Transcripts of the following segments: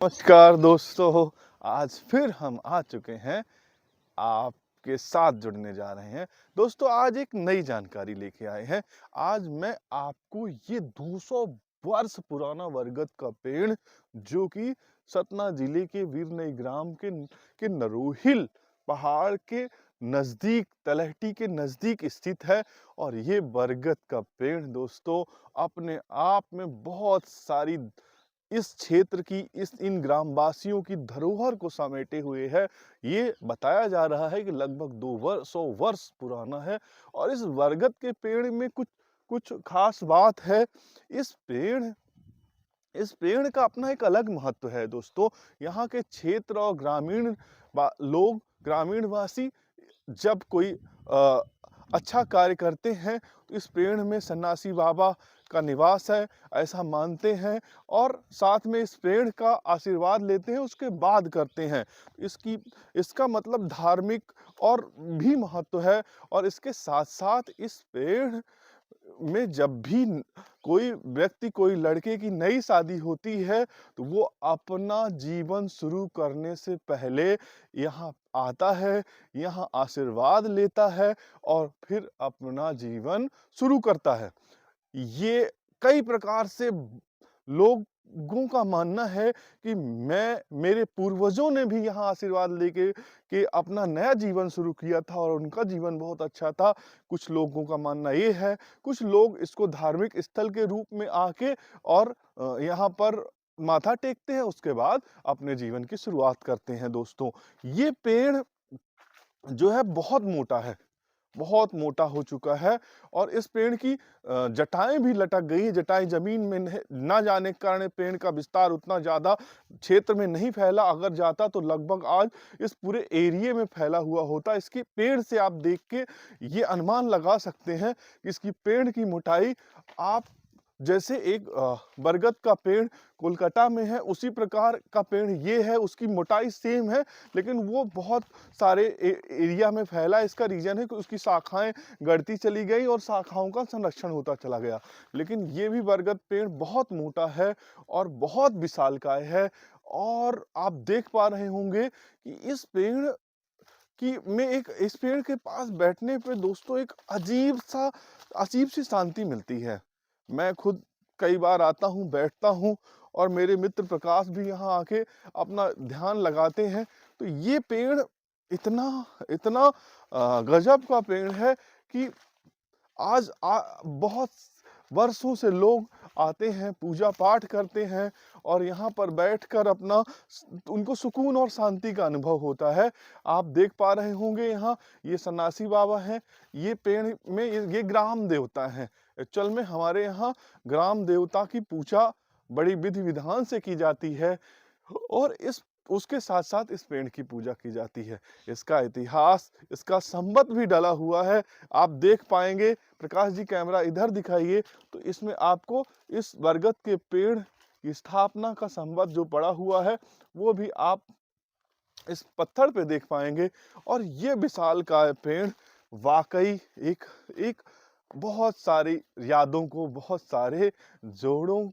नमस्कार दोस्तों, आज फिर हम आ चुके हैं, आपके साथ जुड़ने जा रहे हैं। दोस्तों आज एक नई जानकारी लेके आए हैं। आज मैं आपको ये 200 वर्ष पुराना बरगद का पेड़ जो कि सतना जिले के वीरनई ग्राम के नरोहिल पहाड़ के नज़दीक तलहटी के नज़दीक स्थित है। और ये बरगद का पेड़ दोस्तों अपने आप में बहुत सारी इस क्षेत्र की इन ग्रामवासियों की धरोहर को समेटे हुए है। ये बताया जा रहा है कि लगभग 200 वर्ष पुराना है। और इस बरगद के पेड़ में कुछ कुछ खास बात है। इस पेड़ इस पेड़ का अपना एक अलग महत्व है दोस्तों। यहाँ के क्षेत्र और लोग ग्रामीणवासी जब कोई अ, अच्छा कार्य करते हैं तो इस पेड़ में सन्यासी बाबा का निवास है, ऐसा मानते हैं। और साथ में इस पेड़ का आशीर्वाद लेते हैं, उसके बाद करते हैं। इसकी इसका मतलब धार्मिक और भी महत्व है। और इसके साथ साथ इस पेड़ में जब भी कोई व्यक्ति कोई लड़के की नई शादी होती है तो वो अपना जीवन शुरू करने से पहले यहाँ आता है, यहाँ आशीर्वाद लेता है और फिर अपना जीवन शुरू करता है। ये कई प्रकार से लोगों का मानना है कि मेरे पूर्वजों ने भी यहाँ आशीर्वाद लेके अपना नया जीवन शुरू किया था और उनका जीवन बहुत अच्छा था। कुछ लोगों का मानना ये है, कुछ लोग इसको धार्मिक स्थल के रूप में आके और यहाँ पर माथा टेकते हैं, उसके बाद अपने जीवन की शुरुआत करते हैं दोस्तों। ये पेड़ जो है बहुत मोटा हो चुका है। और इस पेड़ की जटाएँ भी लटक गई हैं। जटाएँ ज़मीन में ना जाने के कारण पेड़ का विस्तार उतना ज़्यादा क्षेत्र में नहीं फैला। अगर जाता तो लगभग आज इस पूरे एरिये में फैला हुआ होता। इसके पेड़ से आप देख के ये अनुमान लगा सकते हैं कि इसकी पेड़ की मोटाई आप जैसे एक बरगद का पेड़ कोलकाता में है, उसी प्रकार का पेड़ ये है, उसकी मोटाई सेम है, लेकिन वो बहुत सारे एरिया में फैला। इसका रीज़न है कि उसकी शाखाएँ गढ़ती चली गई और शाखाओं का संरक्षण होता चला गया। लेकिन ये भी बरगद पेड़ बहुत मोटा है और बहुत विशालकाय है। और आप देख पा रहे होंगे कि इस पेड़ के पास बैठने पे दोस्तों एक अजीब सी शांति मिलती है। मैं खुद कई बार आता हूँ, बैठता हूँ और मेरे मित्र प्रकाश भी यहाँ आके अपना ध्यान लगाते हैं। तो ये पेड़ इतना इतना गजब का पेड़ है कि बहुत वर्षों से लोग आते हैं, पूजा पाठ करते हैं और यहाँ पर बैठकर उनको सुकून और शांति का अनुभव होता है। आप देख पा रहे होंगे यहाँ ये सन्यासी बाबा हैं। ये पेड़ में ये ग्राम देवता हैं। एक्चुअल में हमारे यहाँ ग्राम देवता की पूजा बड़ी विधि विधान से की जाती है और इस उसके साथ साथ इस पेड़ की पूजा की जाती है। इसका इतिहास, इसका संबत भी डला हुआ है। आप देख पाएंगे, प्रकाश जी कैमरा इधर दिखाइए, तो इसमें आपको इस बरगद के पेड़ की स्थापना का संबत जो पड़ा हुआ है वो भी आप इस पत्थर पे देख पाएंगे। और ये विशालकाय पेड़ वाकई एक एक बहुत सारी यादों को, बहुत सारे जोड़ों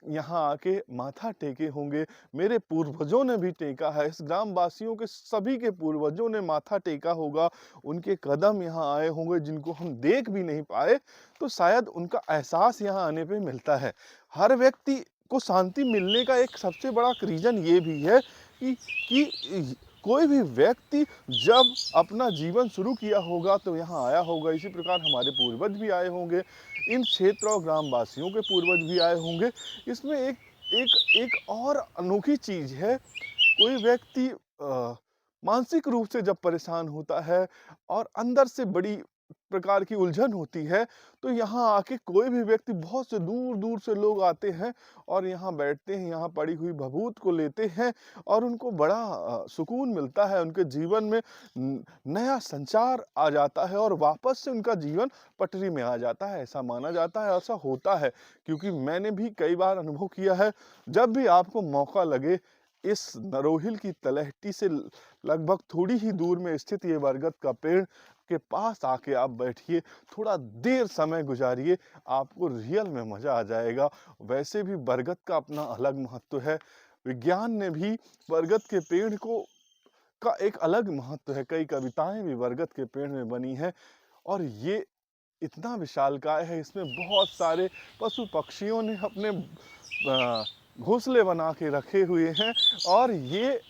यहाँ आके माथा टेके होंगे। मेरे पूर्वजों ने भी टेका है, इस ग्रामवासियों के सभी के पूर्वजों ने माथा टेका होगा। उनके कदम यहाँ आए होंगे जिनको हम देख भी नहीं पाए, तो शायद उनका एहसास यहाँ आने पे मिलता है। हर व्यक्ति को शांति मिलने का एक सबसे बड़ा रीज़न ये भी है कि कोई भी व्यक्ति जब अपना जीवन शुरू किया होगा तो यहाँ आया होगा। इसी प्रकार हमारे पूर्वज भी आए होंगे, इन क्षेत्र और ग्रामवासियों के पूर्वज भी आए होंगे। इसमें एक एक एक और अनोखी चीज़ है। कोई व्यक्ति मानसिक रूप से जब परेशान होता है और अंदर से बड़ी प्रकार की उलझन होती है, तो यहाँ आके कोई भी व्यक्ति, बहुत से दूर-दूर से लोग आते हैं और यहाँ बैठते हैं, यहाँ पड़ी हुई भभूत को लेते हैं और उनको बड़ा सुकून मिलता है। उनके जीवन में नया संचार आ जाता है और वापस से उनका जीवन पटरी में आ जाता है, ऐसा माना जाता है, ऐसा होता है। क्योंकि मैंने भी कई बार अनुभव किया है। जब भी आपको मौका लगे, इस नरोहिल की तलहटी से लगभग थोड़ी ही दूर में स्थित ये बरगद का पेड़ के पास आके आप बैठिए, थोड़ा देर समय गुजारिए, आपको रियल में मज़ा आ जाएगा। वैसे भी बरगद का अपना अलग महत्व है। विज्ञान ने भी बरगद के पेड़ को का एक अलग महत्व है। कई कविताएँ भी बरगद के पेड़ में बनी हैं और ये इतना विशालकाय है, इसमें बहुत सारे पशु-पक्षियों ने अपने घोंसले बना के रखे हुए हैं और ये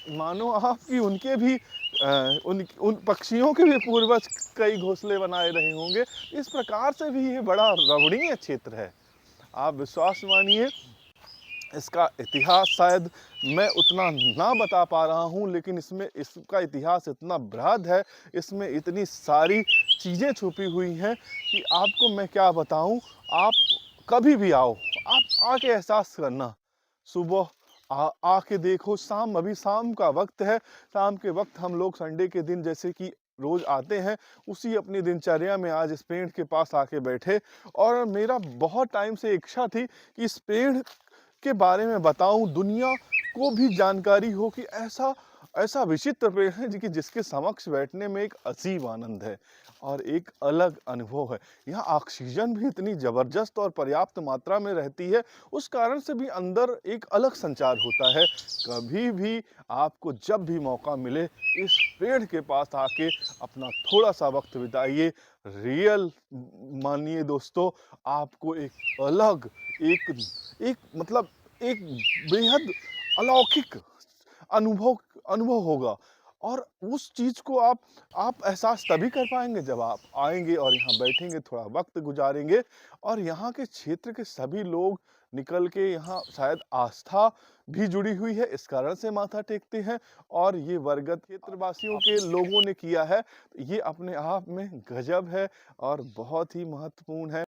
मानो आप कि उनके भी उन पक्षियों के भी पूर्वज कई घोंसले बनाए रहे होंगे। इस प्रकार से भी ये बड़ा रमणीय क्षेत्र है। आप विश्वास मानिए, इसका इतिहास शायद मैं उतना ना बता पा रहा हूँ, लेकिन इसमें इसका इतिहास इतना बृहद है, इसमें इतनी सारी चीज़ें छुपी हुई हैं कि आपको मैं क्या बताऊँ। आप कभी भी आओ, आप आके एहसास करना। सुबह आके देखो, शाम अभी शाम का वक़्त है, शाम के वक़्त हम लोग संडे के दिन जैसे कि रोज़ आते हैं, उसी अपनी दिनचर्या में आज इस पेड़ के पास आके बैठे और मेरा बहुत टाइम से इच्छा थी कि इस पेड़ के बारे में बताऊँ, दुनिया को भी जानकारी हो कि ऐसा ऐसा विचित्र पेड़ है जी कि जिसके समक्ष बैठने में एक अजीब आनंद है और एक अलग अनुभव है। यहाँ ऑक्सीजन भी इतनी ज़बरदस्त और पर्याप्त मात्रा में रहती है, उस कारण से भी अंदर एक अलग संचार होता है। कभी भी आपको जब भी मौका मिले, इस पेड़ के पास आके अपना थोड़ा-सा वक़्त बिताइए। रियल मानिए दोस्तों, आपको एक अलग एक एक मतलब एक बेहद अलौकिक अनुभव अनुभव होगा और उस चीज़ को आप एहसास तभी कर पाएँगे जब आप आएँगे और यहाँ बैठेंगे, थोड़ा वक़्त गुज़ारेंगे और यहाँ के क्षेत्र के सभी लोग निकल के यहाँ शायद आस्था भी जुड़ी हुई है, इस कारण से माथा टेकते हैं और ये बरगद क्षेत्रवासियों के लोगों ने किया है, ये अपने आप में गज़ब है और बहुत ही महत्वपूर्ण है।